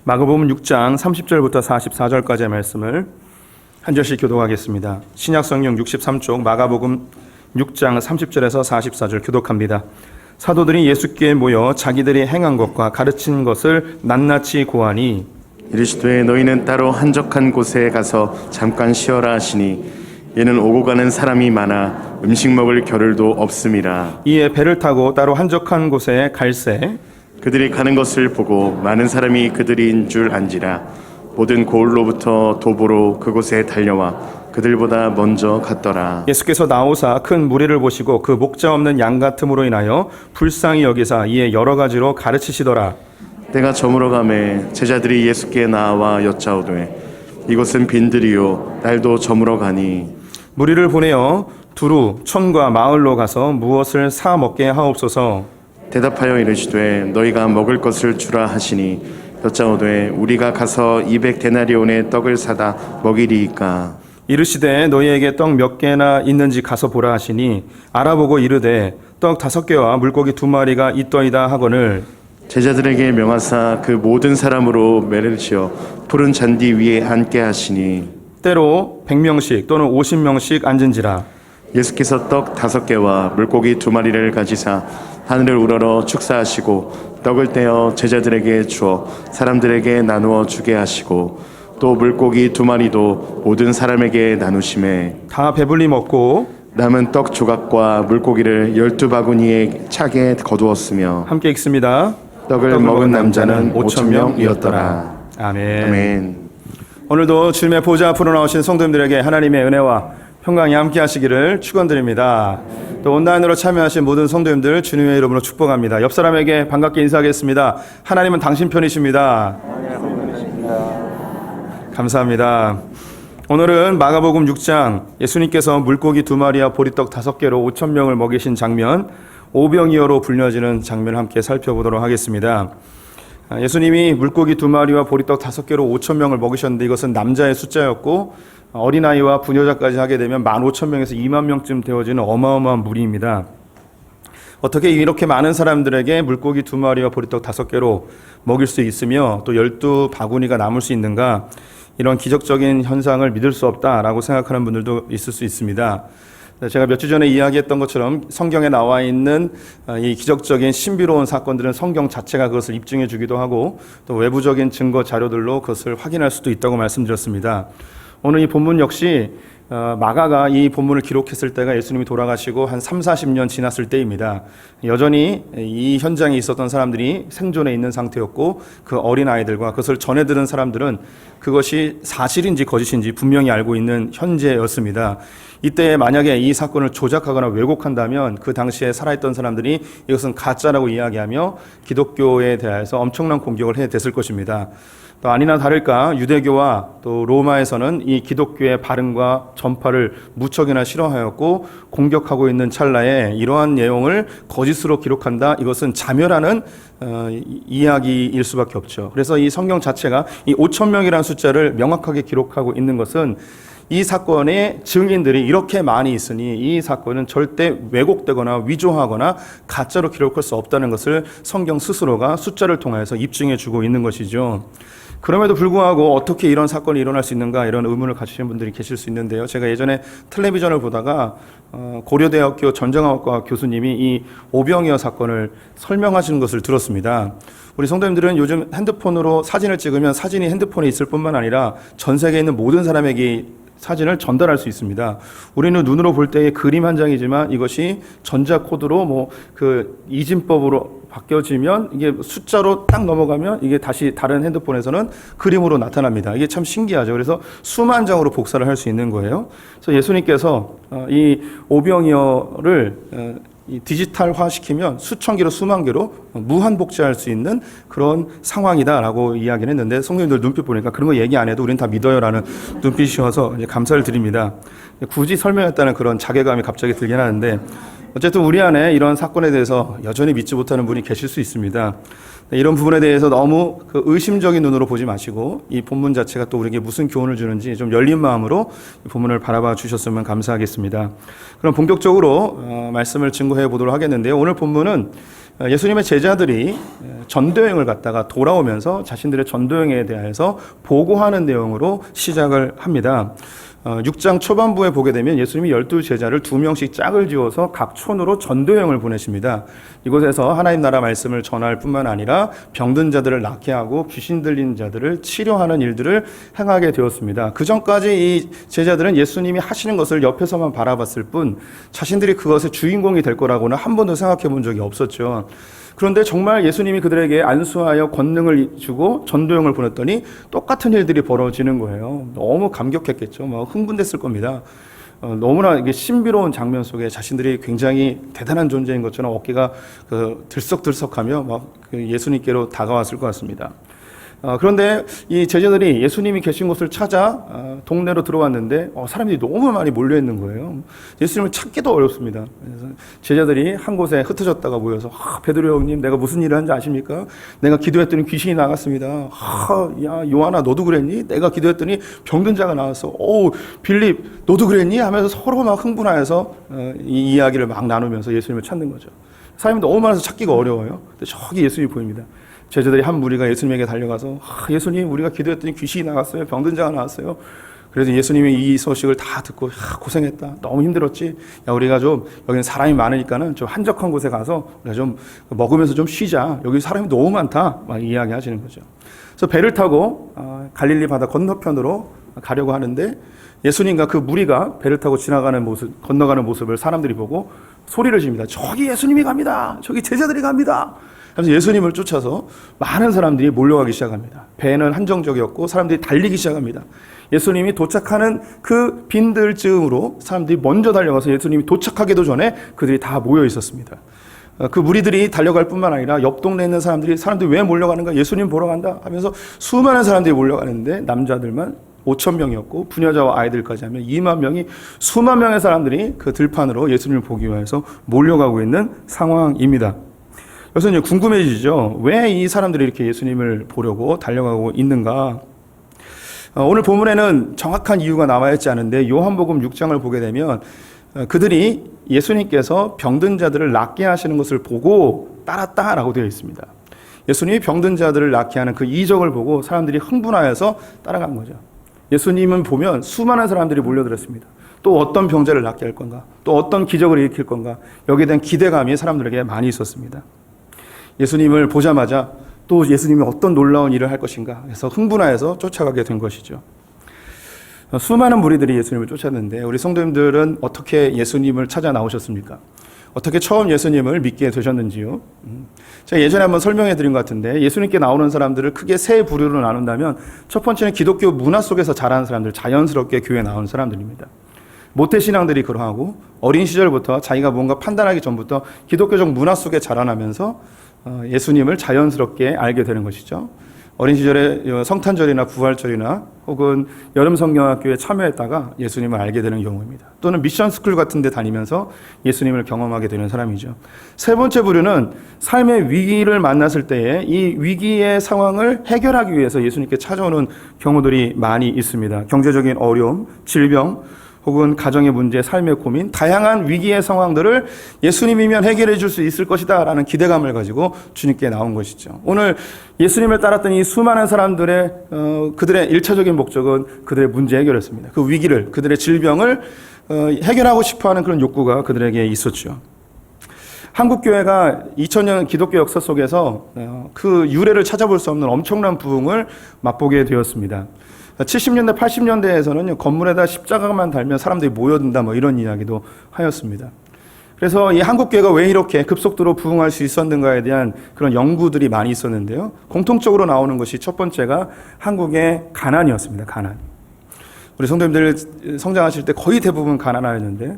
마가복음 6장 30절부터 44절까지의 말씀을 한 절씩 교독하겠습니다. 신약성경 63쪽 마가복음 6장 30절에서 44절 교독합니다. 사도들이 예수께 모여 자기들이 행한 것과 가르친 것을 낱낱이 고하니 이르시되 너희는 따로 한적한 곳에 가서 잠깐 쉬어라 하시니 이는 오고 가는 사람이 많아 음식 먹을 겨를도 없음이라. 이에 배를 타고 따로 한적한 곳에 갈새 그들이 가는 것을 보고 많은 사람이 그들인 줄 안지라. 모든 고을로부터 도보로 그곳에 달려와 그들보다 먼저 갔더라. 예수께서 나오사 큰 무리를 보시고 그 목자 없는 양 같음으로 인하여 불쌍히 여기사 이에 여러 가지로 가르치시더라. 때가 저물어 가매 제자들이 예수께 나와 여짜오되 이곳은 빈들이요 날도 저물어 가니 무리를 보내어 두루 촌과 마을로 가서 무엇을 사 먹게 하옵소서. 대답하여 이르시되 너희가 먹을 것을 주라 하시니 여짜오되 우리가 가서 200데나리온의 떡을 사다 먹이리이까. 이르시되 너희에게 떡 몇 개나 있는지 가서 보라 하시니 알아보고 이르되 떡 5개와 물고기 2마리가 있더이다 하거늘 제자들에게 명하사 그 모든 사람으로 매르시어 푸른 잔디 위에 앉게 하시니 때로 100명씩 또는 50명씩 앉은지라. 예수께서 떡 5개와 물고기 2마리를 가지사 하늘을 우러러 축사하시고 떡을 떼어 제자들에게 주어 사람들에게 나누어 주게 하시고 또 물고기 2마리도 모든 사람에게 나누심에 다 배불리 먹고 남은 떡 조각과 물고기를 12바구니에 차게 거두었으며 함께 읽습니다. 떡을 먹은 남자는 5,000명이었더라. 아멘. 아멘. 오늘도 주님의 보좌 앞으로 나오신 성도님들에게 하나님의 은혜와 평강이 함께 하시기를 축원드립니다. 또 온라인으로 참여하신 모든 성도님들 주님의 이름으로 축복합니다. 옆 사람에게 반갑게 인사하겠습니다. 하나님은 당신 편이십니다. 감사합니다. 오늘은 마가복음 6장 예수님께서 물고기 2마리와 보리떡 5개로 5,000명을 먹이신 장면, 오병이어로 불려지는 장면을 함께 살펴보도록 하겠습니다. 예수님이 물고기 2마리와 보리떡 5개로 5,000명을 먹이셨는데 이것은 남자의 숫자였고 어린아이와 부녀자까지 하게 되면 15,000명에서 20,000명쯤 되어지는 어마어마한 무리입니다. 어떻게 이렇게 많은 사람들에게 물고기 2마리와 보리떡 5개로 먹일 수 있으며 또 12바구니가 남을 수 있는가, 이런 기적적인 현상을 믿을 수 없다라고 생각하는 분들도 있을 수 있습니다. 제가 몇 주 전에 이야기했던 것처럼 성경에 나와 있는 이 기적적인 신비로운 사건들은 성경 자체가 그것을 입증해 주기도 하고 또 외부적인 증거 자료들로 그것을 확인할 수도 있다고 말씀드렸습니다. 오늘 이 본문 역시 마가가 이 본문을 기록했을 때가 예수님이 돌아가시고 한 30-40년 지났을 때입니다. 여전히 이 현장에 있었던 사람들이 생존해 있는 상태였고 그 어린아이들과 그것을 전해 들은 사람들은 그것이 사실인지 거짓인지 분명히 알고 있는 현재였습니다. 이때 만약에 이 사건을 조작하거나 왜곡한다면 그 당시에 살아있던 사람들이 이것은 가짜라고 이야기하며 기독교에 대해서 엄청난 공격을 해댔을 것입니다. 또 아니나 다를까 유대교와 또 로마에서는 이 기독교의 발음과 전파를 무척이나 싫어하였고 공격하고 있는 찰나에 이러한 내용을 거짓으로 기록한다, 이것은 자멸하는 이야기일 수밖에 없죠. 그래서 이 성경 자체가 이 5,000명이라는 숫자를 명확하게 기록하고 있는 것은 이 사건의 증인들이 이렇게 많이 있으니 이 사건은 절대 왜곡되거나 위조하거나 가짜로 기록할 수 없다는 것을 성경 스스로가 숫자를 통해서 입증해 주고 있는 것이죠. 그럼에도 불구하고 어떻게 이런 사건이 일어날 수 있는가, 이런 의문을 가지시는 분들이 계실 수 있는데요. 제가 예전에 텔레비전을 보다가 고려대학교 전쟁학과 교수님이 이 오병이어 사건을 설명하시는 것을 들었습니다. 우리 성도님들은 요즘 핸드폰으로 사진을 찍으면 사진이 핸드폰에 있을 뿐만 아니라 전 세계에 있는 모든 사람에게 사진을 전달할 수 있습니다. 우리는 눈으로 볼 때의 그림 한 장이지만 이것이 전자코드로 그 이진법으로 바뀌어지면 이게 숫자로 딱 넘어가면 이게 다시 다른 핸드폰에서는 그림으로 나타납니다. 이게 참 신기하죠. 그래서 수만 장으로 복사를 할 수 있는 거예요. 그래서 예수님께서 이 오병이어를 이 디지털화 시키면 수천 개로 수만 개로 무한 복제할 수 있는 그런 상황이다라고 이야기를 했는데 성도님들 눈빛 보니까 그런 거 얘기 안 해도 우린 다 믿어요라는 눈빛이어서 이제 감사를 드립니다. 굳이 설명했다는 그런 자괴감이 갑자기 들긴 하는데 어쨌든 우리 안에 이런 사건에 대해서 여전히 믿지 못하는 분이 계실 수 있습니다. 이런 부분에 대해서 너무 그 의심적인 눈으로 보지 마시고 이 본문 자체가 또 우리에게 무슨 교훈을 주는지 좀 열린 마음으로 이 본문을 바라봐 주셨으면 감사하겠습니다. 그럼 본격적으로 말씀을 증거해 보도록 하겠는데요. 오늘 본문은 예수님의 제자들이 전도여행을 갔다가 돌아오면서 자신들의 전도여행에 대해서 보고하는 내용으로 시작을 합니다. 6장 초반부에 보게 되면 예수님이 12제자를 2명씩 짝을 지어서 각 촌으로 전도여행을 보내십니다. 이곳에서 하나님 나라 말씀을 전할 뿐만 아니라 병든 자들을 낫게 하고 귀신 들린 자들을 치료하는 일들을 행하게 되었습니다. 그 전까지 이 제자들은 예수님이 하시는 것을 옆에서만 바라봤을 뿐 자신들이 그것의 주인공이 될 거라고는 한 번도 생각해 본 적이 없었죠. 그런데 정말 예수님이 그들에게 안수하여 권능을 주고 전도여행을 보냈더니 똑같은 일들이 벌어지는 거예요. 너무 감격했겠죠. 막 흥분됐을 겁니다. 너무나 이게 신비로운 장면 속에 자신들이 굉장히 대단한 존재인 것처럼 어깨가 들썩들썩하며 막 예수님께로 다가왔을 것 같습니다. 그런데 이 제자들이 예수님이 계신 곳을 찾아 동네로 들어왔는데 사람들이 너무 많이 몰려있는 거예요. 예수님을 찾기도 어렵습니다. 그래서 제자들이 한 곳에 흩어졌다가 모여서 베드로 형님 내가 무슨 일을 하는지 아십니까? 내가 기도했더니 귀신이 나갔습니다. 야 요한아 너도 그랬니? 내가 기도했더니 병든 자가 나왔어. 빌립 너도 그랬니? 하면서 서로 막 흥분하여서 이 이야기를 막 나누면서 예수님을 찾는 거죠. 사람이 너무 많아서 찾기가 어려워요. 근데 저기 예수님이 보입니다. 제자들이 한 무리가 예수님에게 달려가서 예수님 우리가 기도했더니 귀신이 나갔어요. 병든 자가 나왔어요. 그래서 예수님이 이 소식을 다 듣고 고생했다. 너무 힘들었지. 야 우리가 좀 여기는 사람이 많으니까는 좀 한적한 곳에 가서 우리가 좀 먹으면서 좀 쉬자. 여기 사람이 너무 많다. 막 이야기하시는 거죠. 그래서 배를 타고 갈릴리 바다 건너편으로 가려고 하는데 예수님과 그 무리가 배를 타고 지나가는 모습, 건너가는 모습을 사람들이 보고 소리를 집니다. 저기 예수님이 갑니다. 저기 제자들이 갑니다. 그래서 예수님을 쫓아서 많은 사람들이 몰려가기 시작합니다. 배는 한정적이었고 사람들이 달리기 시작합니다. 예수님이 도착하는 그 빈들쯤으로 사람들이 먼저 달려가서 예수님이 도착하기도 전에 그들이 다 모여 있었습니다. 그 무리들이 달려갈 뿐만 아니라 옆 동네에 있는 사람들이 왜 몰려가는가? 예수님 보러 간다 하면서 수많은 사람들이 몰려가는데 남자들만 5,000명이었고 부녀자와 아이들까지 하면 2만 명이 수만 명의 사람들이 그 들판으로 예수님을 보기 위해서 몰려가고 있는 상황입니다. 그래서 이제 궁금해지죠. 왜 이 사람들이 이렇게 예수님을 보려고 달려가고 있는가? 오늘 본문에는 정확한 이유가 나와 있지 않은데 요한복음 6장을 보게 되면 그들이 예수님께서 병든 자들을 낫게 하시는 것을 보고 따랐다라고 되어 있습니다. 예수님이 병든 자들을 낫게 하는 그 이적을 보고 사람들이 흥분하여서 따라간 거죠. 예수님은 보면 수많은 사람들이 몰려들었습니다. 또 어떤 병자를 낫게 할 건가? 또 어떤 기적을 일으킬 건가? 여기에 대한 기대감이 사람들에게 많이 있었습니다. 예수님을 보자마자 또 예수님이 어떤 놀라운 일을 할 것인가 해서 흥분하여서 쫓아가게 된 것이죠. 수많은 무리들이 예수님을 쫓았는데 우리 성도님들은 어떻게 예수님을 찾아 나오셨습니까? 어떻게 처음 예수님을 믿게 되셨는지요? 제가 예전에 한번 설명해 드린 것 같은데 예수님께 나오는 사람들을 크게 세 부류로 나눈다면 첫 번째는 기독교 문화 속에서 자라는 사람들, 자연스럽게 교회에 나온 사람들입니다. 모태신앙들이 그러하고 어린 시절부터 자기가 뭔가 판단하기 전부터 기독교적 문화 속에 자라나면서 예수님을 자연스럽게 알게 되는 것이죠. 어린 시절에 성탄절이나 부활절이나 혹은 여름 성경학교에 참여했다가 예수님을 알게 되는 경우입니다. 또는 미션 스쿨 같은 데 다니면서 예수님을 경험하게 되는 사람이죠. 세 번째 부류는 삶의 위기를 만났을 때에 이 위기의 상황을 해결하기 위해서 예수님께 찾아오는 경우들이 많이 있습니다. 경제적인 어려움, 질병, 혹은 가정의 문제, 삶의 고민, 다양한 위기의 상황들을 예수님이면 해결해 줄 수 있을 것이다 라는 기대감을 가지고 주님께 나온 것이죠. 오늘 예수님을 따랐던 이 수많은 사람들의 그들의 1차적인 목적은 그들의 문제 해결이었습니다. 그 위기를, 그들의 질병을 해결하고 싶어하는 그런 욕구가 그들에게 있었죠. 한국교회가 2000년 기독교 역사 속에서 그 유래를 찾아볼 수 없는 엄청난 부흥을 맛보게 되었습니다. 70년대, 80년대에서는 건물에다 십자가만 달면 사람들이 모여든다 이런 이야기도 하였습니다. 그래서 이 한국교회가 왜 이렇게 급속도로 부흥할 수 있었는가에 대한 그런 연구들이 많이 있었는데요. 공통적으로 나오는 것이 첫 번째가 한국의 가난이었습니다. 가난. 우리 성도님들 성장하실 때 거의 대부분 가난하였는데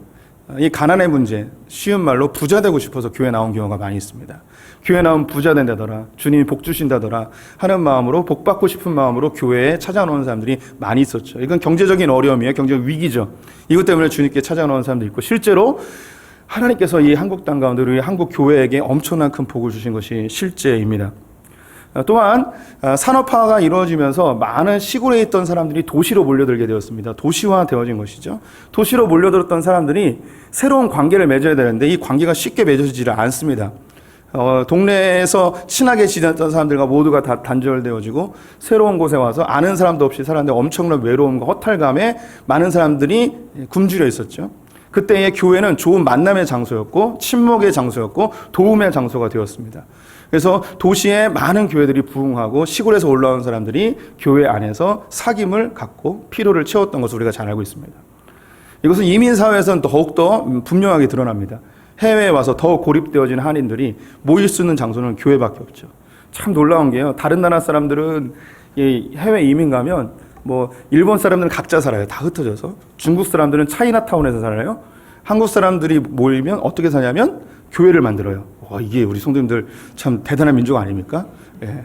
이 가난의 문제, 쉬운 말로 부자 되고 싶어서 교회 나온 경우가 많이 있습니다. 교회 나오면 부자 된다더라, 주님이 복 주신다더라 하는 마음으로, 복 받고 싶은 마음으로 교회에 찾아오는 사람들이 많이 있었죠. 이건 경제적인 어려움이에요. 경제적 위기죠. 이것 때문에 주님께 찾아오는 사람도 있고, 실제로 하나님께서 이 한국 땅 가운데 우리 한국 교회에게 엄청난 큰 복을 주신 것이 실제입니다. 또한 산업화가 이루어지면서 많은 시골에 있던 사람들이 도시로 몰려들게 되었습니다. 도시화 되어진 것이죠. 도시로 몰려들었던 사람들이 새로운 관계를 맺어야 되는데 이 관계가 쉽게 맺어지지를 않습니다. 동네에서 친하게 지냈던 사람들과 모두가 다 단절되어지고 새로운 곳에 와서 아는 사람도 없이 살았는데 엄청난 외로움과 허탈감에 많은 사람들이 굶주려 있었죠. 그때의 교회는 좋은 만남의 장소였고 친목의 장소였고 도움의 장소가 되었습니다. 그래서 도시에 많은 교회들이 부흥하고 시골에서 올라온 사람들이 교회 안에서 사귐을 갖고 필요를 채웠던 것을 우리가 잘 알고 있습니다. 이것은 이민사회에서는 더욱더 분명하게 드러납니다. 해외에 와서 더 고립되어진 한인들이 모일 수 있는 장소는 교회밖에 없죠. 참 놀라운 게요. 다른 나라 사람들은 해외 이민 가면 뭐 일본 사람들은 각자 살아요. 다 흩어져서. 중국 사람들은 차이나타운에서 살아요. 한국 사람들이 모이면 어떻게 사냐면 교회를 만들어요. 와, 이게 우리 성도님들 참 대단한 민족 아닙니까? 예.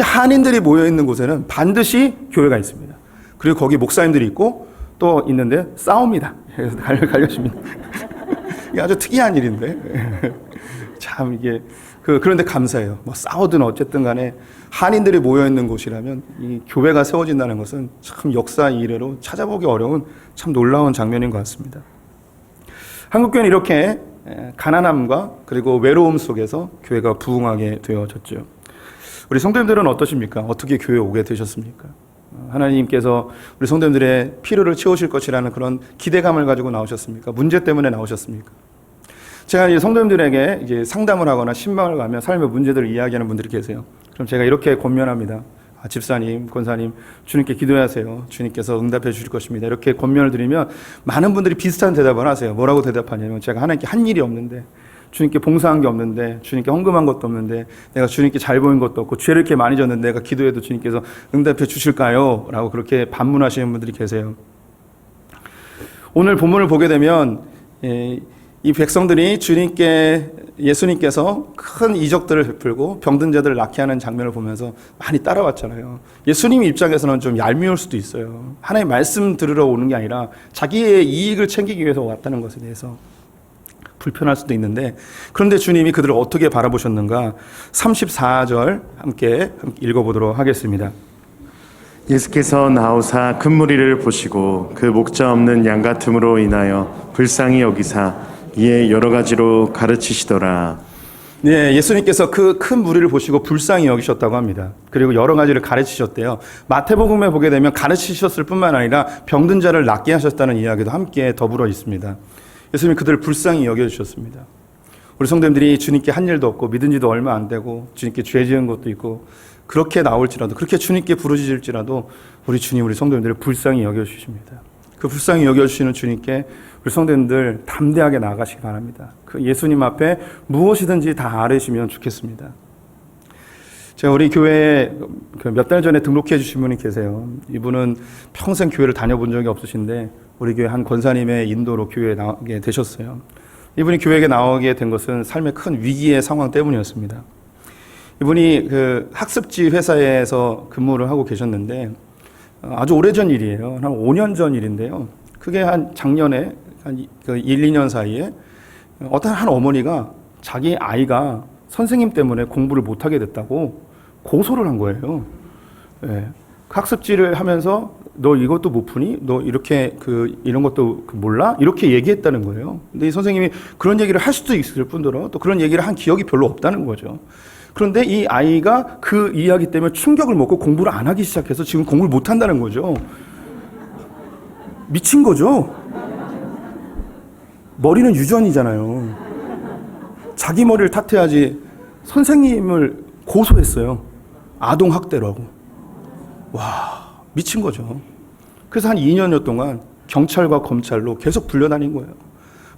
한인들이 모여 있는 곳에는 반드시 교회가 있습니다. 그리고 거기 목사님들이 있고 또 있는데 싸웁니다. 갈려집니다. 이게 아주 특이한 일인데 참 이게 그런데 감사해요. 뭐 싸우든 어쨌든 간에 한인들이 모여 있는 곳이라면 이 교회가 세워진다는 것은 참 역사 이래로 찾아보기 어려운 참 놀라운 장면인 것 같습니다. 한국교회는 이렇게 가난함과 그리고 외로움 속에서 교회가 부흥하게 되어졌죠. 우리 성도님들은 어떠십니까? 어떻게 교회에 오게 되셨습니까? 하나님께서 우리 성도님들의 필요를 채우실 것이라는 그런 기대감을 가지고 나오셨습니까? 문제 때문에 나오셨습니까? 제가 이제 성도님들에게 이제 상담을 하거나 신방을 가면 삶의 문제들을 이야기하는 분들이 계세요. 그럼 제가 이렇게 권면합니다. 집사님, 권사님, 주님께 기도하세요. 주님께서 응답해 주실 것입니다. 이렇게 권면을 드리면 많은 분들이 비슷한 대답을 하세요. 뭐라고 대답하냐면 제가 하나님께 한 일이 없는데, 주님께 봉사한 게 없는데, 주님께 헌금한 것도 없는데, 내가 주님께 잘 보인 것도 없고 죄를 이렇게 많이 졌는데 내가 기도해도 주님께서 응답해 주실까요? 라고 그렇게 반문하시는 분들이 계세요. 오늘 본문을 보게 되면 이 백성들이 예수님께서 큰 이적들을 베풀고 병든 자들을 낫게 하는 장면을 보면서 많이 따라왔잖아요. 예수님 입장에서는 좀 얄미울 수도 있어요. 하나님 말씀 들으러 오는 게 아니라 자기의 이익을 챙기기 위해서 왔다는 것에 대해서 불편할 수도 있는데, 그런데 주님이 그들을 어떻게 바라보셨는가 34절 함께 읽어보도록 하겠습니다. 예수께서 나오사 큰 무리를 보시고 그 목자 없는 양 같음으로 인하여 불쌍히 여기사 이에 여러 가지로 가르치시더라. 네, 예수님께서 그 큰 무리를 보시고 불쌍히 여기셨다고 합니다. 그리고 여러 가지를 가르치셨대요. 마태복음에 보게 되면 가르치셨을 뿐만 아니라 병든 자를 낫게 하셨다는 이야기도 함께 더불어 있습니다. 예수님이 그들을 불쌍히 여겨주셨습니다. 우리 성도님들이 주님께 한 일도 없고 믿은 지도 얼마 안 되고 주님께 죄 지은 것도 있고 그렇게 나올지라도, 그렇게 주님께 부르짖을지라도 우리 주님, 우리 성도님들을 불쌍히 여겨주십니다. 그 불쌍히 여겨주시는 주님께 우리 성도님들 담대하게 나아가시기 바랍니다. 그 예수님 앞에 무엇이든지 다 아뢰시면 좋겠습니다. 제가 우리 교회에 몇 달 전에 등록해 주신 분이 계세요. 이분은 평생 교회를 다녀본 적이 없으신데 우리 교회 한 권사님의 인도로 교회에 나오게 되셨어요. 이분이 교회에 나오게 된 것은 삶의 큰 위기의 상황 때문이었습니다. 이분이 그 학습지 회사에서 근무를 하고 계셨는데 아주 오래전 일이에요. 한 5년 전 일인데요. 그게 한 작년에 한 1, 2년 사이에 어떤 한 어머니가 자기 아이가 선생님 때문에 공부를 못하게 됐다고 고소를 한 거예요. 네. 학습지를 하면서 너 이것도 못 푸니? 너 이렇게 이런 것도 몰라? 이렇게 얘기했다는 거예요. 근데 이 선생님이 그런 얘기를 할 수도 있을 뿐더러 또 그런 얘기를 한 기억이 별로 없다는 거죠. 그런데 이 아이가 그 이야기 때문에 충격을 먹고 공부를 안 하기 시작해서 지금 공부를 못 한다는 거죠. 미친 거죠. 머리는 유전이잖아요. 자기 머리를 탓해야지 선생님을 고소했어요. 아동학대라고. 와, 미친 거죠. 그래서 한 2년여 동안 경찰과 검찰로 계속 불려다닌 거예요.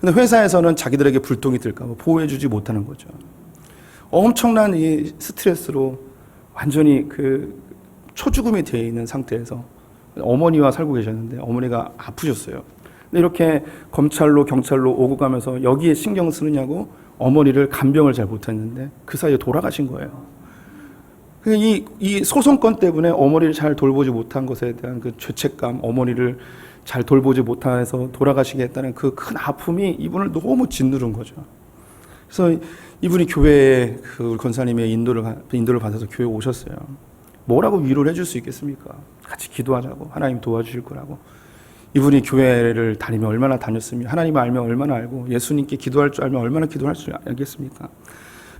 근데 회사에서는 자기들에게 불똥이 들까 봐 보호해주지 못하는 거죠. 엄청난 이 스트레스로 완전히 초죽음이 되어 있는 상태에서 어머니와 살고 계셨는데 어머니가 아프셨어요. 근데 이렇게 검찰로 경찰로 오고 가면서 여기에 신경 쓰느냐고 어머니를 간병을 잘 못했는데 그 사이에 돌아가신 거예요. 이 소송건 때문에 어머니를 잘 돌보지 못한 것에 대한 그 죄책감, 어머니를 잘 돌보지 못해서 돌아가시게 했다는 그 큰 아픔이 이분을 너무 짓누른 거죠. 그래서 이분이 교회에 우리 권사님의 인도를 받아서 교회에 오셨어요. 뭐라고 위로를 해줄 수 있겠습니까? 같이 기도하자고, 하나님 도와주실 거라고. 이분이 교회를 다니면 얼마나 다녔으며 하나님을 알면 얼마나 알고 예수님께 기도할 줄 알면 얼마나 기도할 줄 알겠습니까?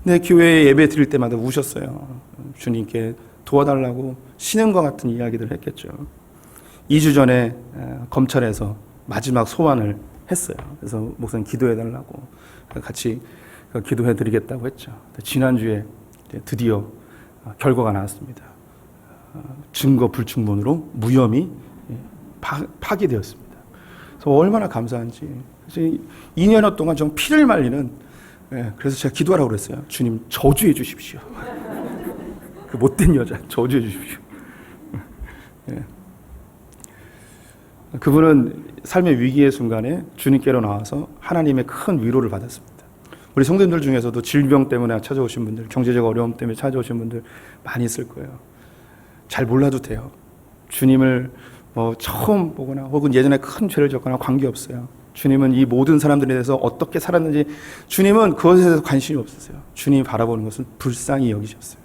근데 교회에 예배 드릴 때마다 우셨어요. 주님께 도와달라고 신음과 같은 이야기들을 했겠죠. 2주 전에 검찰에서 마지막 소환을 했어요. 그래서 목사님 기도해달라고 같이 기도해드리겠다고 했죠. 지난주에 드디어 결과가 나왔습니다. 증거 불충분으로 무혐의 파기되었습니다. 그래서 얼마나 감사한지. 그래서 2년여 동안 좀 피를 말리는, 그래서 제가 기도하라고 그랬어요. 주님 저주해 주십시오. 그 못된 여자 저주해 주십시오. 그분은 삶의 위기의 순간에 주님께로 나와서 하나님의 큰 위로를 받았습니다. 우리 성도님들 중에서도 질병 때문에 찾아오신 분들, 경제적 어려움 때문에 찾아오신 분들 많이 있을 거예요. 잘 몰라도 돼요. 주님을 처음 보거나 혹은 예전에 큰 죄를 졌거나 관계없어요. 주님은 이 모든 사람들에 대해서 어떻게 살았는지 주님은 그것에 대해서 관심이 없으세요. 주님이 바라보는 것은 불쌍히 여기셨어요.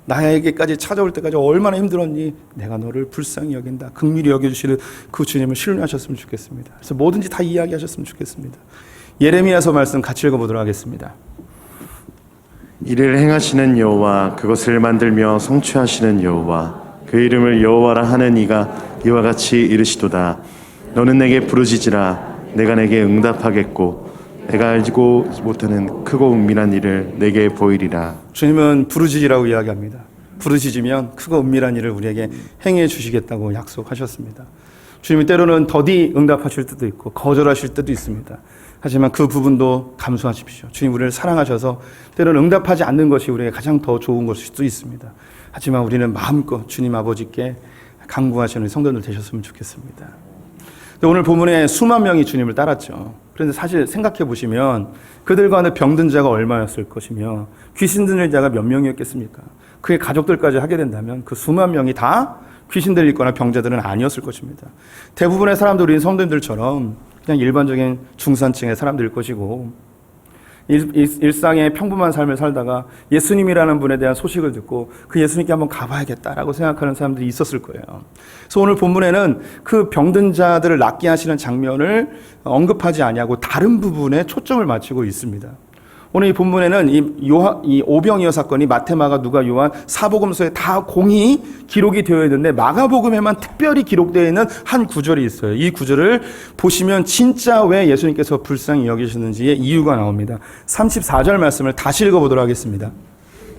나에게까지 찾아올 때까지 얼마나 힘들었니? 내가 너를 불쌍히 여긴다. 긍휼히 여겨주시는 그 주님을 신뢰하셨으면 좋겠습니다. 그래서 뭐든지 다 이야기하셨으면 좋겠습니다. 예레미야서 말씀 같이 읽어보도록 하겠습니다. 이를 행하시는 여호와, 그것을 만들며 성취하시는 여호와, 그 이름을 여호와라 하는 이가 이와 같이 이르시도다. 너는 내게 부르짖으라. 내가 내게 응답하겠고 내가 알지고 못하는 크고 은밀한 일을 내게 보이리라. 주님은 부르짖으라고 이야기합니다. 부르짖으면 크고 은밀한 일을 우리에게 행해 주시겠다고 약속하셨습니다. 주님이 때로는 더디 응답하실 때도 있고 거절하실 때도 있습니다. 하지만 그 부분도 감수하십시오. 주님 우리를 사랑하셔서 때로는 응답하지 않는 것이 우리에게 가장 더 좋은 것일 수도 있습니다. 하지만 우리는 마음껏 주님 아버지께 간구하시는 성도들 되셨으면 좋겠습니다. 오늘 본문에 수만 명이 주님을 따랐죠. 그런데 사실 생각해 보시면 그들과는 병든 자가 얼마였을 것이며 귀신 들린 자가 몇 명이었겠습니까? 그의 가족들까지 하게 된다면 그 수만 명이 다 귀신 들리거나 병자들은 아니었을 것입니다. 대부분의 사람들, 우리는 성도님들처럼 그냥 일반적인 중산층의 사람들일 것이고 일상의 평범한 삶을 살다가 예수님이라는 분에 대한 소식을 듣고 그 예수님께 한번 가봐야겠다라고 생각하는 사람들이 있었을 거예요. 그래서 오늘 본문에는 그 병든 자들을 낫게 하시는 장면을 언급하지 아니하고 다른 부분에 초점을 맞추고 있습니다. 오늘 이 본문에는 이 오병이어 사건이 마태, 마가, 누가, 요한 사복음서에 다 공히 기록이 되어 있는데 마가복음에만 특별히 기록되어 있는 한 구절이 있어요. 이 구절을 보시면 진짜 왜 예수님께서 불쌍히 여기시는지의 이유가 나옵니다. 34절 말씀을 다시 읽어보도록 하겠습니다.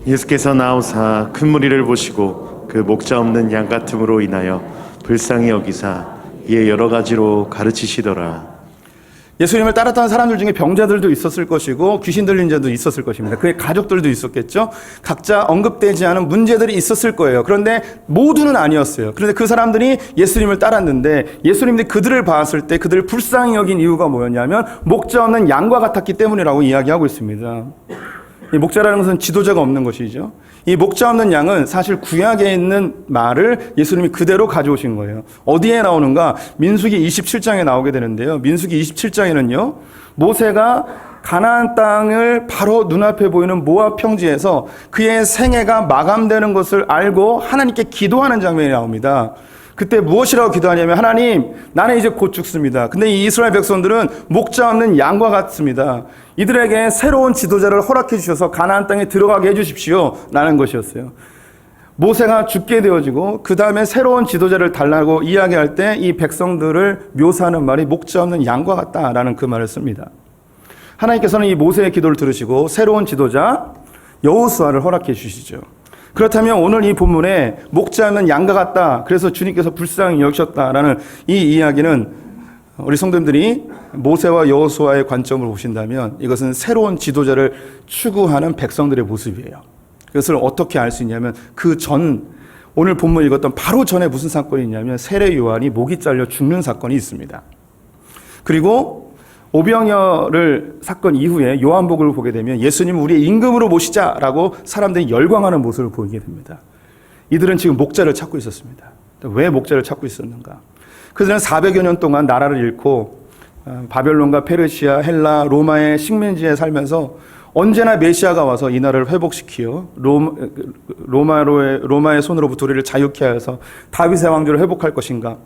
예수께서 나오사 큰 무리를 보시고 그 목자 없는 양 같음으로 인하여 불쌍히 여기사 이에 여러 가지로 가르치시더라. 예수님을 따랐던 사람들 중에 병자들도 있었을 것이고 귀신 들린 자도 있었을 것입니다. 그의 가족들도 있었겠죠. 각자 언급되지 않은 문제들이 있었을 거예요. 그런데 모두는 아니었어요. 그런데 그 사람들이 예수님을 따랐는데 예수님이 그들을 봤을 때 그들을 불쌍히 여긴 이유가 뭐였냐면 목자 없는 양과 같았기 때문이라고 이야기하고 있습니다. 이 목자라는 것은 지도자가 없는 것이죠. 이 목자 없는 양은 사실 구약에 있는 말을 예수님이 그대로 가져오신 거예요. 어디에 나오는가? 민수기 27장에 나오게 되는데요. 민수기 27장에는요. 모세가 가나안 땅을 바로 눈앞에 보이는 모압 평지에서 그의 생애가 마감되는 것을 알고 하나님께 기도하는 장면이 나옵니다. 그때 무엇이라고 기도하냐면 하나님, 나는 이제 곧 죽습니다. 근데 이 이스라엘 백성들은 목자 없는 양과 같습니다. 이들에게 새로운 지도자를 허락해 주셔서 가나안 땅에 들어가게 해 주십시오. 라는 것이었어요. 모세가 죽게 되어지고 그 다음에 새로운 지도자를 달라고 이야기할 때 이 백성들을 묘사하는 말이 목자 없는 양과 같다라는 그 말을 씁니다. 하나님께서는 이 모세의 기도를 들으시고 새로운 지도자 여호수아를 허락해 주시죠. 그렇다면 오늘 이 본문에 목자 없는 양과 같다. 그래서 주님께서 불쌍히 여기셨다라는 이 이야기는 우리 성도님들이 모세와 여호수아의 관점을 보신다면 이것은 새로운 지도자를 추구하는 백성들의 모습이에요. 그것을 어떻게 알 수 있냐면 오늘 본문 읽었던 바로 전에 무슨 사건이 있냐면 세례 요한이 목이 잘려 죽는 사건이 있습니다. 그리고 오병이어를 사건 이후에 요한복음을 보게 되면 예수님 우리의 임금으로 모시자라고 사람들이 열광하는 모습을 보이게 됩니다. 이들은 지금 목자를 찾고 있었습니다. 왜 목자를 찾고 있었는가? 그들은 400여 년 동안 나라를 잃고 바벨론과 페르시아, 헬라, 로마의 식민지에 살면서 언제나 메시아가 와서 이 나라를 회복시키어 로마의 손으로부터 우리를 자유케 하여서 다윗의 왕조를 회복할 것인가?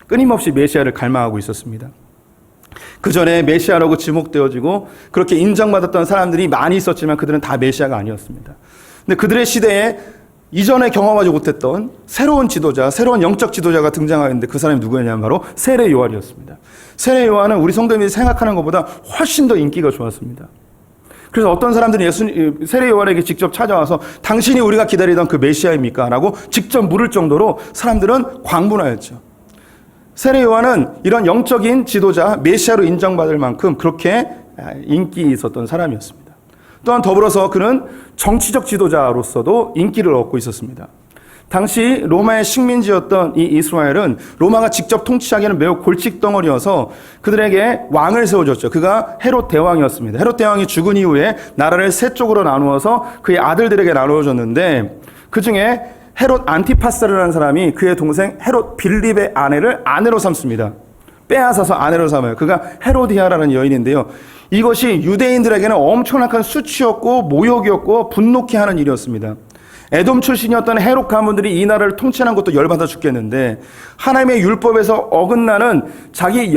끊임없이 메시아를 갈망하고 있었습니다. 그 전에 메시아라고 지목되어지고 그렇게 인정받았던 사람들이 많이 있었지만 그들은 다 메시아가 아니었습니다. 근데 그들의 시대에 이전에 경험하지 못했던 새로운 지도자, 새로운 영적 지도자가 등장하였는데 그 사람이 누구였냐면 바로 세례 요한이었습니다. 세례 요한은 우리 성도님들이 생각하는 것보다 훨씬 더 인기가 좋았습니다. 그래서 어떤 사람들이 세례 요한에게 직접 찾아와서 당신이 우리가 기다리던 그 메시아입니까? 라고 직접 물을 정도로 사람들은 광분하였죠. 세례 요한은 이런 영적인 지도자, 메시아로 인정받을 만큼 그렇게 인기 있었던 사람이었습니다. 또한 더불어서 그는 정치적 지도자로서도 인기를 얻고 있었습니다. 당시 로마의 식민지였던 이 이스라엘은 로마가 직접 통치하기에는 매우 골칫덩어리여서 그들에게 왕을 세워줬죠. 그가 헤롯 대왕이었습니다. 헤롯 대왕이 죽은 이후에 나라를 세 쪽으로 나누어서 그의 아들들에게 나누어줬는데 그 중에 헤롯 안티파스라는 사람이 그의 동생 헤롯 빌립의 아내를 아내로 삼습니다. 빼앗아서 아내로 삼아요. 그가 헤로디아라는 여인인데요. 이것이 유대인들에게는 엄청난 수치였고 모욕이었고 분노케 하는 일이었습니다. 에돔 출신이었던 헤롯 가문들이 이 나라를 통치하는 것도 열받아 죽겠는데 하나님의 율법에서 어긋나는 자기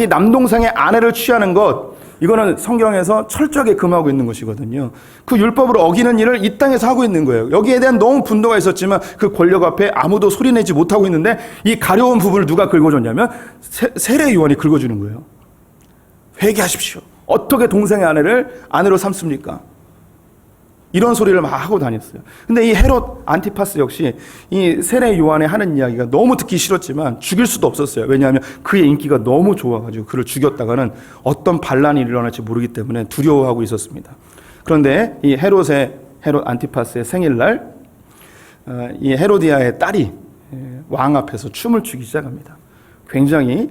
남동생의 아내를 취하는 것, 이거는 성경에서 철저하게 금하고 있는 것이거든요. 그 율법을 어기는 일을 이 땅에서 하고 있는 거예요. 여기에 대한 너무 분노가 있었지만 그 권력 앞에 아무도 소리내지 못하고 있는데 이 가려운 부분을 누가 긁어줬냐면 세례 요한이 긁어주는 거예요. 회개하십시오. 어떻게 동생의 아내를 아내로 삼습니까? 이런 소리를 막 하고 다녔어요. 근데 이 헤롯 안티파스 역시 이 세례 요한의 하는 이야기가 너무 듣기 싫었지만 죽일 수도 없었어요. 왜냐하면 그의 인기가 너무 좋아가지고 그를 죽였다가는 어떤 반란이 일어날지 모르기 때문에 두려워하고 있었습니다. 그런데 이 헤롯 안티파스의 생일날 이 헤로디아의 딸이 왕 앞에서 춤을 추기 시작합니다. 굉장히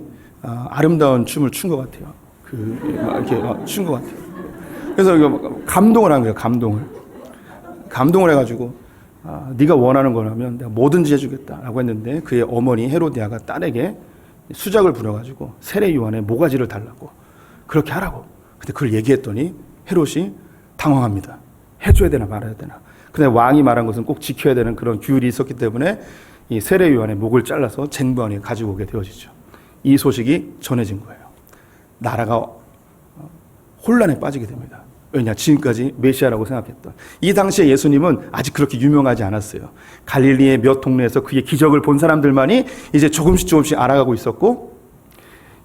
아름다운 춤을 춘 것 같아요. 이렇게 춘 것 같아요. 그래서 감동을 한 거예요. 감동을 해가지고 네가 원하는 거라면 내가 뭐든지 해주겠다라고 했는데 그의 어머니 헤로디아가 딸에게 수작을 부려가지고 세례 요한의 모가지를 달라고 그렇게 하라고. 근데 그걸 얘기했더니 헤롯이 당황합니다. 해줘야 되나 말아야 되나. 근데 왕이 말한 것은 꼭 지켜야 되는 그런 규율이 있었기 때문에 이 세례 요한의 목을 잘라서 쟁반에 가지고 오게 되어지죠. 이 소식이 전해진 거예요. 나라가 혼란에 빠지게 됩니다. 왜냐? 지금까지 메시아라고 생각했던. 이 당시에 예수님은 아직 그렇게 유명하지 않았어요. 갈릴리의 몇 동네에서 그의 기적을 본 사람들만이 이제 조금씩 알아가고 있었고,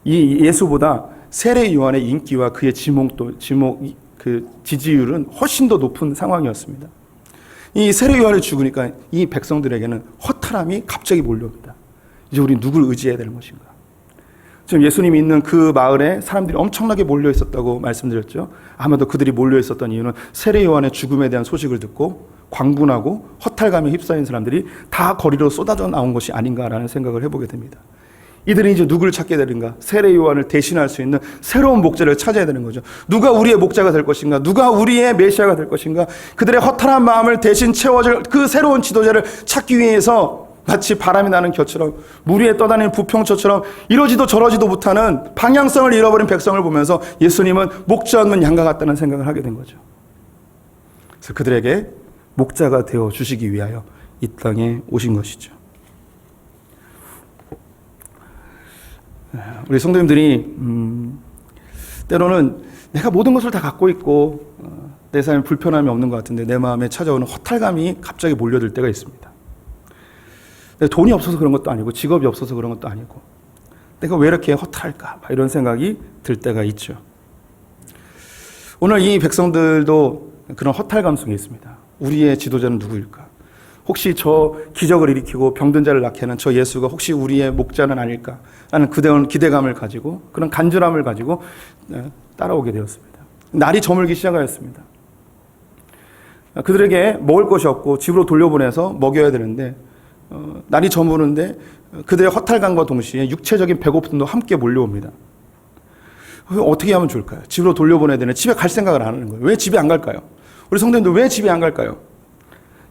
이 예수보다 세례 요한의 인기와 그의 그 지지율은 훨씬 더 높은 상황이었습니다. 이 세례 요한이 죽으니까 이 백성들에게는 허탈함이 갑자기 몰려옵니다. 이제 우리 누굴 의지해야 되는 것인가? 지금 예수님이 있는 그 마을에 사람들이 엄청나게 몰려 있었다고 말씀드렸죠. 아마도 그들이 몰려 있었던 이유는 세례 요한의 죽음에 대한 소식을 듣고 광분하고 허탈감에 휩싸인 사람들이 다 거리로 쏟아져 나온 것이 아닌가라는 생각을 해보게 됩니다. 이들이 이제 누구를 찾게 되는가? 세례 요한을 대신할 수 있는 새로운 목자를 찾아야 되는 거죠. 누가 우리의 목자가 될 것인가? 누가 우리의 메시아가 될 것인가? 그들의 허탈한 마음을 대신 채워줄 그 새로운 지도자를 찾기 위해서 마치 바람이 나는 겨처럼 물 위에 떠다니는 부평초처럼 이러지도 저러지도 못하는 방향성을 잃어버린 백성을 보면서 예수님은 목자 없는 양과 같다는 생각을 하게 된 거죠. 그래서 그들에게 목자가 되어 주시기 위하여 이 땅에 오신 것이죠. 우리 성도님들이 때로는 내가 모든 것을 다 갖고 있고 내 삶에 불편함이 없는 것 같은데 내 마음에 찾아오는 허탈감이 갑자기 몰려들 때가 있습니다. 돈이 없어서 그런 것도 아니고 직업이 없어서 그런 것도 아니고 내가 왜 이렇게 허탈할까? 이런 생각이 들 때가 있죠. 오늘 이 백성들도 그런 허탈감 속에 있습니다. 우리의 지도자는 누구일까? 혹시 저 기적을 일으키고 병든 자를 낫게 하는 저 예수가 혹시 우리의 목자는 아닐까? 라는 기대감을 가지고 그런 간절함을 가지고 따라오게 되었습니다. 날이 저물기 시작하였습니다. 그들에게 먹을 것이 없고 집으로 돌려보내서 먹여야 되는데 날이 저무는데 그들의 허탈감과 동시에 육체적인 배고픔도 함께 몰려옵니다. 어떻게 하면 좋을까요? 집으로 돌려보내야 되는데 집에 갈 생각을 안 하는 거예요. 왜 집에 안 갈까요? 우리 성도님들 왜 집에 안 갈까요?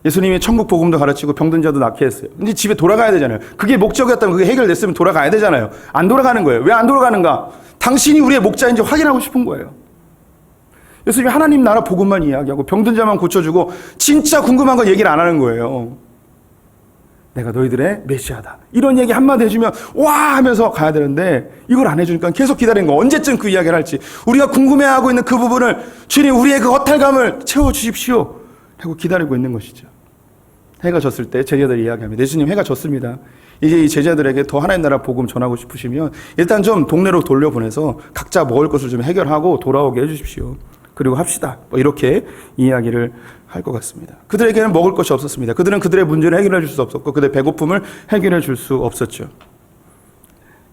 예수님이 천국 복음도 가르치고 병든 자도 낫게 했어요. 근데 집에 돌아가야 되잖아요. 그게 목적이었다면 그게 해결됐으면 돌아가야 되잖아요. 안 돌아가는 거예요. 왜 안 돌아가는가? 당신이 우리의 목자인지 확인하고 싶은 거예요. 예수님이 하나님 나라 복음만 이야기하고 병든 자만 고쳐주고 진짜 궁금한 건 얘기를 안 하는 거예요. 내가 너희들의 메시아다. 이런 얘기 한마디 해주면 와 하면서 가야 되는데 이걸 안 해주니까 계속 기다리는 거. 언제쯤 그 이야기를 할지. 우리가 궁금해하고 있는 그 부분을 주님 우리의 그 허탈감을 채워주십시오 하고 기다리고 있는 것이죠. 해가 졌을 때 제자들이 이야기합니다. 예수님 해가 졌습니다. 이제 이 제자들에게 더 하나님 나라 복음 전하고 싶으시면 일단 좀 동네로 돌려보내서 각자 먹을 것을 좀 해결하고 돌아오게 해주십시오. 그리고 합시다. 뭐 이렇게 이야기를 할 것 같습니다. 그들에게는 먹을 것이 없었습니다. 그들은 그들의 문제를 해결해 줄 수 없었고 그들의 배고픔을 해결해 줄 수 없었죠.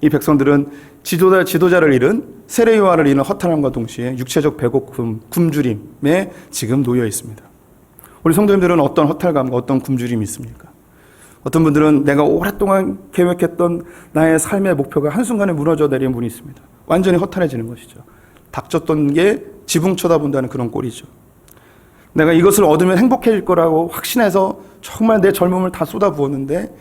이 백성들은 지도자를 잃은 세례요한을 잃은 허탈함과 동시에 육체적 배고픔, 굶주림에 지금 놓여 있습니다. 우리 성도님들은 어떤 허탈감과 어떤 굶주림이 있습니까? 어떤 분들은 내가 오랫동안 계획했던 나의 삶의 목표가 한순간에 무너져 내리는 분이 있습니다. 완전히 허탈해지는 것이죠. 닥쳤던 게 지붕 쳐다본다는 그런 꼴이죠. 내가 이것을 얻으면 행복해질 거라고 확신해서 정말 내 젊음을 다 쏟아부었는데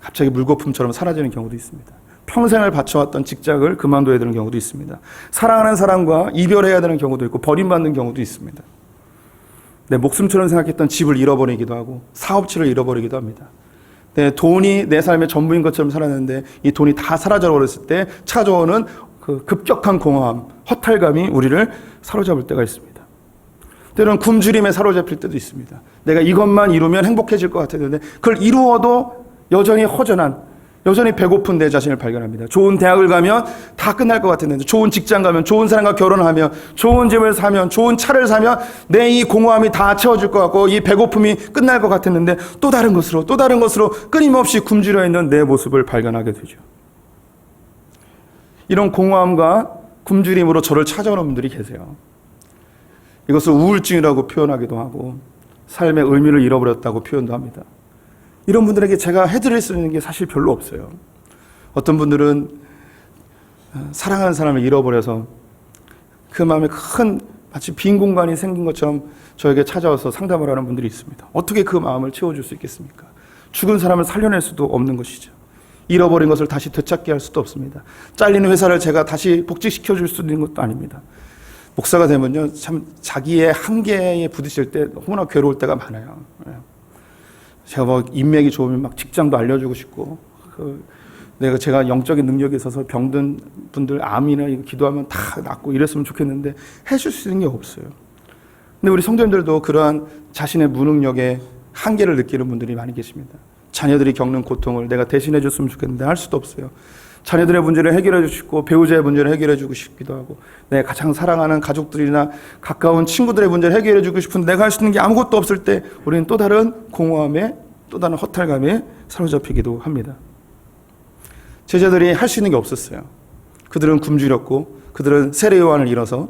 갑자기 물거품처럼 사라지는 경우도 있습니다. 평생을 바쳐왔던 직장을 그만둬야 되는 경우도 있습니다. 사랑하는 사람과 이별해야 되는 경우도 있고 버림받는 경우도 있습니다. 내 목숨처럼 생각했던 집을 잃어버리기도 하고 사업체를 잃어버리기도 합니다. 내 돈이 내 삶의 전부인 것처럼 살았는데 이 돈이 다 사라져버렸을 때 찾아오는 그 급격한 공허함, 허탈감이 우리를 사로잡을 때가 있습니다. 때로는 굶주림에 사로잡힐 때도 있습니다. 내가 이것만 이루면 행복해질 것 같았는데 그걸 이루어도 여전히 허전한, 여전히 배고픈 내 자신을 발견합니다. 좋은 대학을 가면 다 끝날 것 같았는데 좋은 직장 가면, 좋은 사람과 결혼하면, 좋은 집을 사면, 좋은 차를 사면 내 이 공허함이 다 채워질 것 같고 이 배고픔이 끝날 것 같았는데 또 다른 것으로 끊임없이 굶주려 있는 내 모습을 발견하게 되죠. 이런 공허함과 굶주림으로 저를 찾아오는 분들이 계세요. 이것을 우울증이라고 표현하기도 하고 삶의 의미를 잃어버렸다고 표현도 합니다. 이런 분들에게 제가 해드릴 수 있는 게 사실 별로 없어요. 어떤 분들은 사랑하는 사람을 잃어버려서 그 마음에 큰 마치 빈 공간이 생긴 것처럼 저에게 찾아와서 상담을 하는 분들이 있습니다. 어떻게 그 마음을 채워줄 수 있겠습니까? 죽은 사람을 살려낼 수도 없는 것이죠. 잃어버린 것을 다시 되찾게 할 수도 없습니다. 잘리는 회사를 제가 다시 복직시켜 줄 수 있는 것도 아닙니다. 목사가 되면요, 참 자기의 한계에 부딪힐 때 너무나 괴로울 때가 많아요. 제가 뭐 인맥이 좋으면 막 직장도 알려주고 싶고, 제가 영적인 능력이 있어서 병든 분들 암이나 이거 기도하면 다 낫고 이랬으면 좋겠는데 해줄 수 있는 게 없어요. 근데 우리 성도님들도 그러한 자신의 무능력에 한계를 느끼는 분들이 많이 계십니다. 자녀들이 겪는 고통을 내가 대신해 줬으면 좋겠는데 할 수도 없어요. 자녀들의 문제를 해결해 주시고 배우자의 문제를 해결해 주고 싶기도 하고 내가 가장 사랑하는 가족들이나 가까운 친구들의 문제를 해결해 주고 싶은데 내가 할 수 있는 게 아무것도 없을 때 우리는 또 다른 공허함에 또 다른 허탈감에 사로잡히기도 합니다. 제자들이 할 수 있는 게 없었어요. 그들은 굶주렸고 그들은 세례 요한을 잃어서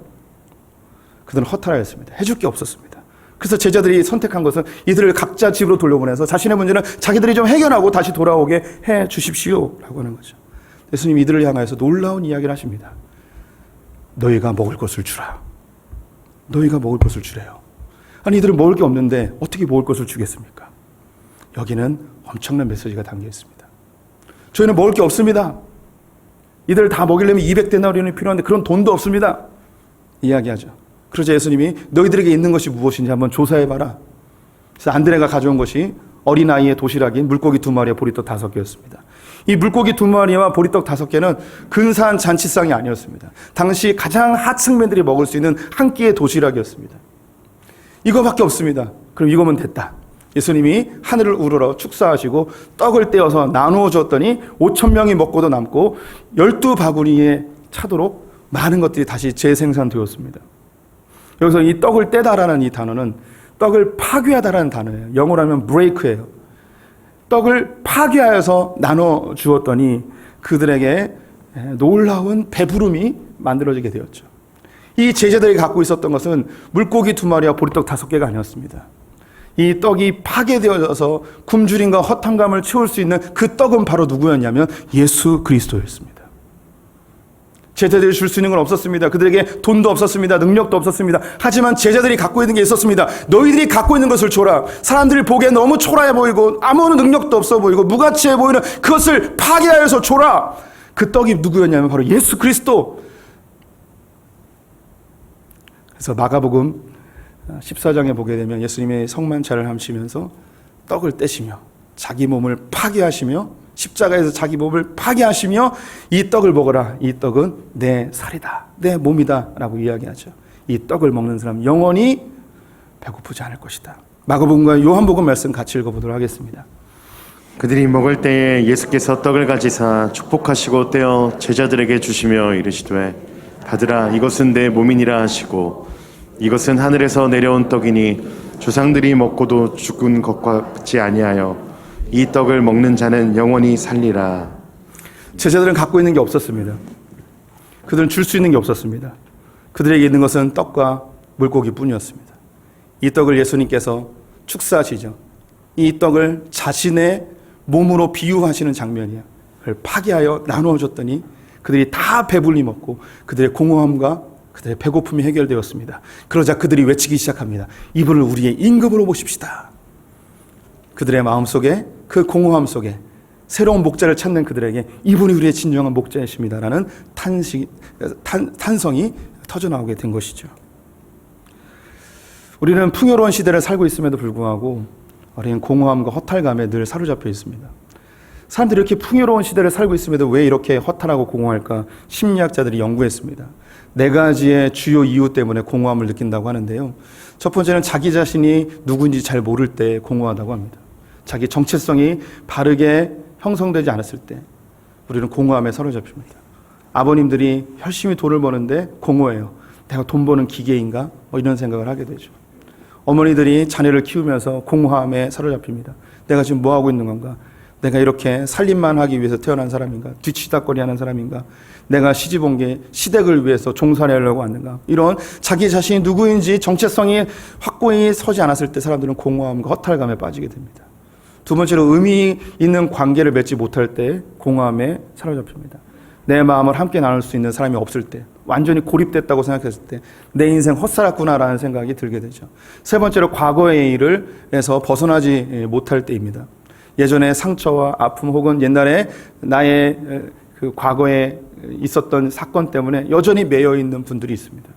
그들은 허탈하였습니다. 해줄 게 없었습니다. 그래서 제자들이 선택한 것은 이들을 각자 집으로 돌려보내서 자신의 문제는 자기들이 좀 해결하고 다시 돌아오게 해 주십시오 라고 하는 거죠. 예수님 이들을 향하여서 놀라운 이야기를 하십니다. 너희가 먹을 것을 주라. 너희가 먹을 것을 주래요. 아니 이들은 먹을 게 없는데 어떻게 먹을 것을 주겠습니까? 여기는 엄청난 메시지가 담겨 있습니다. 저희는 먹을 게 없습니다. 이들을 다 먹이려면 200데나리온이 필요한데 그런 돈도 없습니다. 이야기하죠. 그러자 예수님이 너희들에게 있는 것이 무엇인지 한번 조사해봐라. 그래서 안드레가 가져온 것이 어린아이의 도시락인 물고기 2마리와 보리떡 5개였습니다. 이 물고기 2마리와 보리떡 5개는 근사한 잔치상이 아니었습니다. 당시 가장 하층민들이 먹을 수 있는 한 끼의 도시락이었습니다. 이거밖에 없습니다. 그럼 이거면 됐다. 예수님이 하늘을 우러러 축사하시고 떡을 떼어서 나누어 줬더니 5,000명이 먹고도 남고 12바구니에 차도록 많은 것들이 다시 재생산되었습니다. 여기서 이 떡을 떼다라는 이 단어는 떡을 파괴하다라는 단어예요. 영어로 하면 break예요. 떡을 파괴하여서 나눠 주었더니 그들에게 놀라운 배부름이 만들어지게 되었죠. 이 제자들이 갖고 있었던 것은 물고기 2마리와 보리떡 5개가 아니었습니다. 이 떡이 파괴되어져서 굶주림과 허탄감을 채울 수 있는 그 떡은 바로 누구였냐면 예수 그리스도였습니다. 제자들이 줄 수 있는 건 없었습니다. 그들에게 돈도 없었습니다. 능력도 없었습니다. 하지만 제자들이 갖고 있는 게 있었습니다. 너희들이 갖고 있는 것을 줘라. 사람들이 보기에 너무 초라해 보이고 아무런 능력도 없어 보이고 무가치해 보이는 그것을 파괴하여서 줘라. 그 떡이 누구였냐면 바로 예수 그리스도. 그래서 마가복음 14장에 보게 되면 예수님의 성만찬을 하시면서 떡을 떼시며 자기 몸을 파괴하시며 십자가에서 자기 몸을 파괴하시며 이 떡을 먹어라. 이 떡은 내 살이다. 내 몸이다. 라고 이야기하죠. 이 떡을 먹는 사람 영원히 배고프지 않을 것이다. 마가복음과 요한복음 말씀 같이 읽어보도록 하겠습니다. 그들이 먹을 때에 예수께서 떡을 가지사 축복하시고 떼어 제자들에게 주시며 이르시되 받으라 이것은 내 몸이니라 하시고 이것은 하늘에서 내려온 떡이니 조상들이 먹고도 죽은 것과 같지 아니하여 이 떡을 먹는 자는 영원히 살리라. 제자들은 갖고 있는 게 없었습니다. 그들은 줄 수 있는 게 없었습니다. 그들에게 있는 것은 떡과 물고기뿐이었습니다. 이 떡을 예수님께서 축사하시죠. 이 떡을 자신의 몸으로 비유하시는 장면이야. 그걸 파괴하여 나누어 줬더니 그들이 다 배불리 먹고 그들의 공허함과 그들의 배고픔이 해결되었습니다. 그러자 그들이 외치기 시작합니다. 이분을 우리의 임금으로 모십시다. 그들의 마음속에 그 공허함 속에 새로운 목자를 찾는 그들에게 이분이 우리의 진정한 목자이십니다라는 탄성이 터져나오게 된 것이죠. 우리는 풍요로운 시대를 살고 있음에도 불구하고 우리는 공허함과 허탈감에 늘 사로잡혀 있습니다. 사람들이 이렇게 풍요로운 시대를 살고 있음에도 왜 이렇게 허탈하고 공허할까? 심리학자들이 연구했습니다. 4가지의 주요 이유 때문에 공허함을 느낀다고 하는데요. 첫 번째는 자기 자신이 누구인지 잘 모를 때 공허하다고 합니다. 자기 정체성이 바르게 형성되지 않았을 때 우리는 공허함에 사로잡힙니다. 아버님들이 열심히 돈을 버는데 공허해요. 내가 돈 버는 기계인가? 이런 생각을 하게 되죠. 어머니들이 자녀를 키우면서 공허함에 사로잡힙니다. 내가 지금 뭐 하고 있는 건가? 내가 이렇게 살림만 하기 위해서 태어난 사람인가? 뒤치다거리 하는 사람인가? 내가 시집 온 게 시댁을 위해서 종살이하려고 왔는가? 이런 자기 자신이 누구인지 정체성이 확고히 서지 않았을 때 사람들은 공허함과 허탈감에 빠지게 됩니다. 두 번째로 의미 있는 관계를 맺지 못할 때 공허함에 사로잡힙니다. 내 마음을 함께 나눌 수 있는 사람이 없을 때, 완전히 고립됐다고 생각했을 때 내 인생 헛살았구나라는 생각이 들게 되죠. 세 번째로 과거의 일을 해서 벗어나지 못할 때입니다. 예전에 상처와 아픔 혹은 옛날에 나의 그 과거에 있었던 사건 때문에 여전히 매여 있는 분들이 있습니다.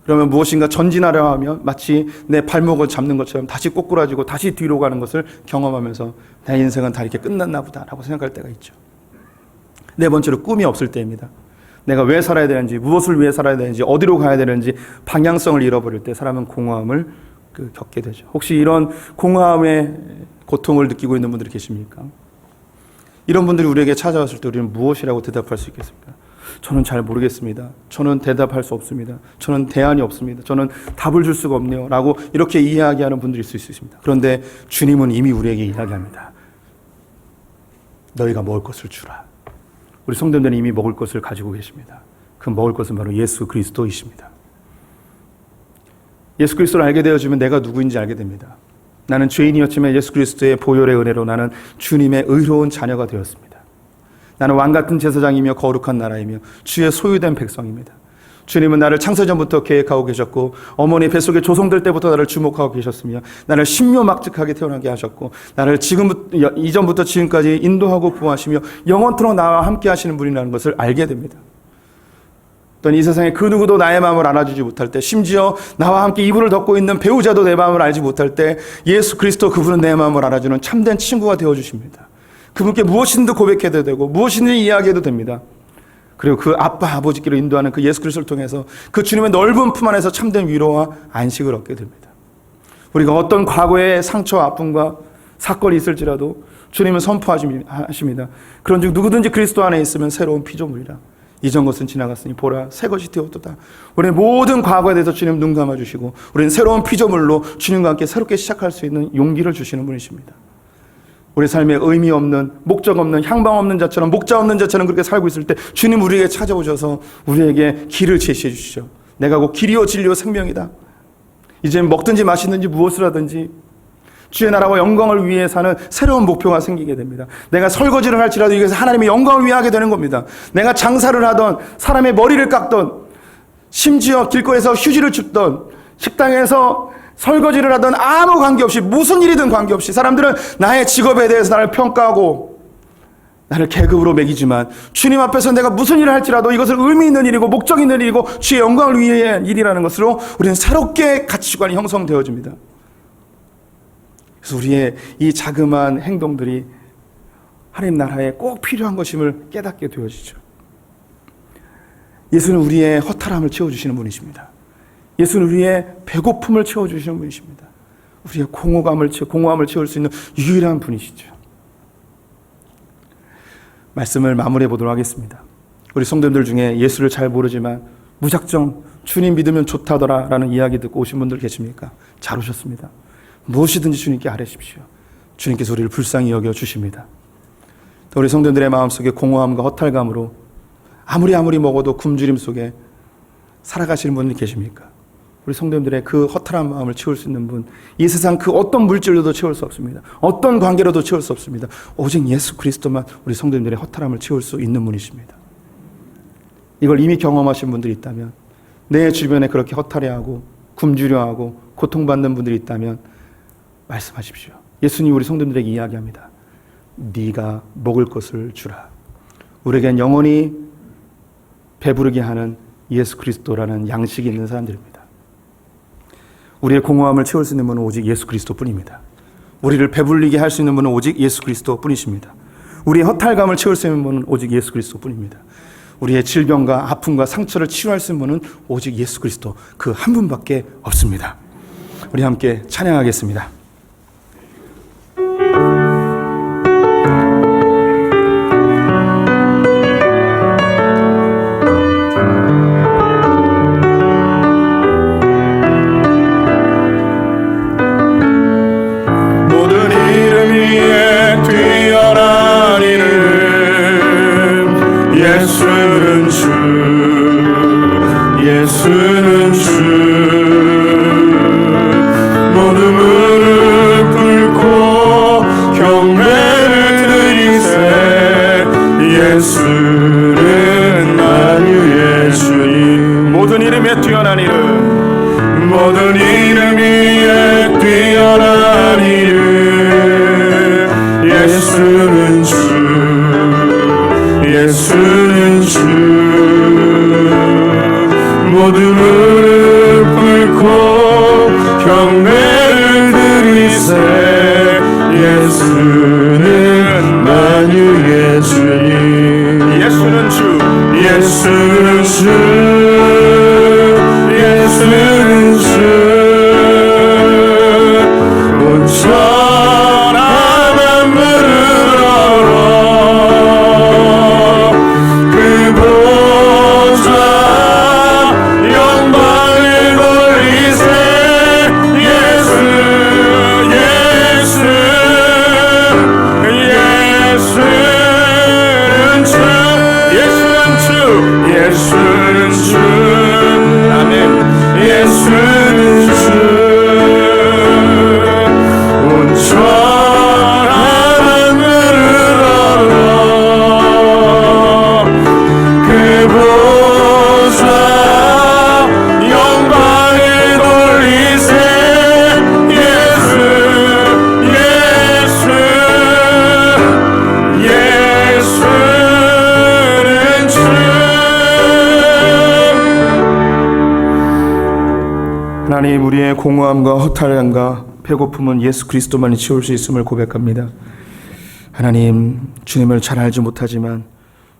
그러면 무엇인가 전진하려 하면 마치 내 발목을 잡는 것처럼 다시 꼬꾸라지고 다시 뒤로 가는 것을 경험하면서 내 인생은 다 이렇게 끝났나 보다라고 생각할 때가 있죠. 네 번째로 꿈이 없을 때입니다. 내가 왜 살아야 되는지, 무엇을 위해 살아야 되는지, 어디로 가야 되는지 방향성을 잃어버릴 때 사람은 공허함을 겪게 되죠. 혹시 이런 공허함의 고통을 느끼고 있는 분들이 계십니까? 이런 분들이 우리에게 찾아왔을 때 우리는 무엇이라고 대답할 수 있겠습니까? 저는 잘 모르겠습니다. 저는 대답할 수 없습니다. 저는 대안이 없습니다. 저는 답을 줄 수가 없네요. 라고 이렇게 이야기하는 분들이 있을 수 있습니다. 그런데 주님은 이미 우리에게 이야기합니다. 너희가 먹을 것을 주라. 우리 성도님들은 이미 먹을 것을 가지고 계십니다. 그 먹을 것은 바로 예수 그리스도이십니다. 예수 그리스도를 알게 되어지면 내가 누구인지 알게 됩니다. 나는 죄인이었지만 예수 그리스도의 보혈의 은혜로 나는 주님의 의로운 자녀가 되었습니다. 나는 왕같은 제사장이며 거룩한 나라이며 주의 소유된 백성입니다. 주님은 나를 창세전부터 계획하고 계셨고 어머니 뱃속에 조성될 때부터 나를 주목하고 계셨으며 나를 신묘막측하게 태어나게 하셨고 나를 이전부터 지금까지 인도하고 구하시며 영원토록 나와 함께 하시는 분이라는 것을 알게 됩니다. 또는 이 세상에 그 누구도 나의 마음을 알아주지 못할 때, 심지어 나와 함께 이불을 덮고 있는 배우자도 내 마음을 알지 못할 때 예수 그리스도 그분은 내 마음을 알아주는 참된 친구가 되어주십니다. 그분께 무엇이든 고백해도 되고 무엇이든 이야기해도 됩니다. 그리고 그 아빠 아버지께로 인도하는 그 예수 그리스도를 통해서 그 주님의 넓은 품 안에서 참된 위로와 안식을 얻게 됩니다. 우리가 어떤 과거의 상처와 아픔과 사건이 있을지라도 주님은 선포하십니다. 그런즉 누구든지 그리스도 안에 있으면 새로운 피조물이라. 이전 것은 지나갔으니 보라 새 것이 되었도다. 우리의 모든 과거에 대해서 주님 눈 감아주시고 우리는 새로운 피조물로 주님과 함께 새롭게 시작할 수 있는 용기를 주시는 분이십니다. 우리 삶에 의미 없는, 목적 없는, 향방 없는 자처럼, 목자 없는 자처럼 그렇게 살고 있을 때 주님 우리에게 찾아오셔서 우리에게 길을 제시해 주시죠. 내가 곧 길이요 진리요 생명이다. 이제 먹든지 마시든지 무엇을 하든지 주의 나라와 영광을 위해 사는 새로운 목표가 생기게 됩니다. 내가 설거지를 할지라도 이것은 하나님의 영광을 위해 하게 되는 겁니다. 내가 장사를 하던, 사람의 머리를 깎던, 심지어 길거리에서 휴지를 줍던, 식당에서 설거지를 하던 아무 관계없이 무슨 일이든 관계없이 사람들은 나의 직업에 대해서 나를 평가하고 나를 계급으로 매기지만 주님 앞에서 내가 무슨 일을 할지라도 이것을 의미 있는 일이고 목적 있는 일이고 주의 영광을 위해 일이라는 것으로 우리는 새롭게 가치관이 형성되어집니다. 그래서 우리의 이 자그마한 행동들이 하나님 나라에 꼭 필요한 것임을 깨닫게 되어지죠. 예수는 우리의 허탈함을 채워주시는 분이십니다. 예수는 우리의 배고픔을 채워주시는 분이십니다. 우리의 공허함을 채울 수 있는 유일한 분이시죠. 말씀을 마무리해 보도록 하겠습니다. 우리 성도님들 중에 예수를 잘 모르지만 무작정 주님 믿으면 좋다더라 라는 이야기 듣고 오신 분들 계십니까? 잘 오셨습니다. 무엇이든지 주님께 아뢰십시오. 주님께서 우리를 불쌍히 여겨 주십니다. 또 우리 성도님들의 마음속에 공허함과 허탈감으로 아무리 먹어도 굶주림 속에 살아가시는 분이 계십니까? 우리 성도님들의 그 허탈한 마음을 채울 수 있는 분, 이 세상 그 어떤 물질로도 채울 수 없습니다. 어떤 관계로도 채울 수 없습니다. 오직 예수 그리스도만 우리 성도님들의 허탈함을 채울 수 있는 분이십니다. 이걸 이미 경험하신 분들이 있다면, 내 주변에 그렇게 허탈해하고 굶주려하고 고통받는 분들이 있다면 말씀하십시오. 예수님 우리 성도님들에게 이야기합니다. 네가 먹을 것을 주라. 우리에겐 영원히 배부르게 하는 예수 그리스도라는 양식이 있는 사람들입니다. 우리의 공허함을 채울 수 있는 분은 오직 예수 그리스도뿐입니다. 우리를 배불리게 할 수 있는 분은 오직 예수 그리스도뿐이십니다. 우리의 허탈감을 채울 수 있는 분은 오직 예수 그리스도뿐입니다. 우리의 질병과 아픔과 상처를 치유할 수 있는 분은 오직 예수 그리스도 그 한 분밖에 없습니다. 우리 함께 찬양하겠습니다. 예수는 주 모든 무릎 꿇고 경배를 드리세 예수는 만유의 주님 모든 이름에 뛰어난 이름 모든 이름 위에 뛰어난 이름 예수는 주 예수는 주 모든 무릎 꿇고 경배를 드리세 예수는 만유의 주님 예수는 주 예수는 주 예수는 주 온천한 만물을 얼어 그 보좌 영광을 돌리세 예수는 주 아멘 예수는 주 온천한 하늘을 얼어 그 보좌 영광을 돌리세 예수는 주 하나님 우리의 공허함과 허탈함과 배고픔은 예수 그리스도만이 채울 수 있음을 고백합니다. 하나님 주님을 잘 알지 못하지만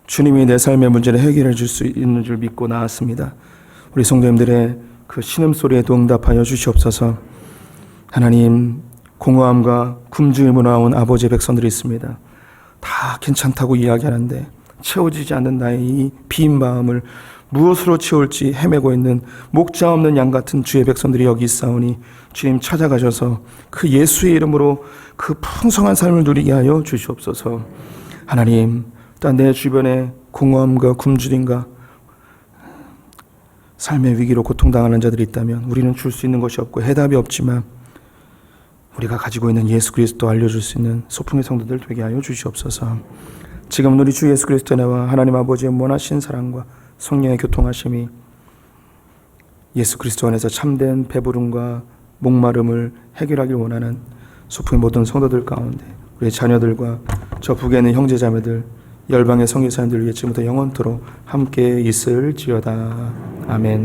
주님이 내 삶의 문제를 해결해 줄 수 있는 줄 믿고 나왔습니다. 우리 성도님들의 그 신음소리에도 응답하여 주시옵소서. 하나님 공허함과 굶주림으로 나온 아버지의 백성들이 있습니다. 다 괜찮다고 이야기하는데 채워지지 않는 나의 이 빈 마음을 무엇으로 채울지 헤매고 있는 목자 없는 양 같은 주의 백성들이 여기 있사오니 주님 찾아가셔서 그 예수의 이름으로 그 풍성한 삶을 누리게 하여 주시옵소서. 하나님 또 내 주변에 공허함과 굶주림과 삶의 위기로 고통당하는 자들이 있다면 우리는 줄 수 있는 것이 없고 해답이 없지만 우리가 가지고 있는 예수 그리스도 알려줄 수 있는 소풍의 성도들 되게 하여 주시옵소서. 지금 우리 주 예수 그리스도의 은혜와 하나님 아버지의 원하신 사랑과 성령의 교통하심이 예수 그리스도 안에서 참된 배부름과 목마름을 해결하길 원하는 소풍의 모든 성도들 가운데 우리 자녀들과 저 북에 있는 형제자매들 열방의 성교사님들 위해 지금부터 영원토록 함께 있을지어다. 아멘.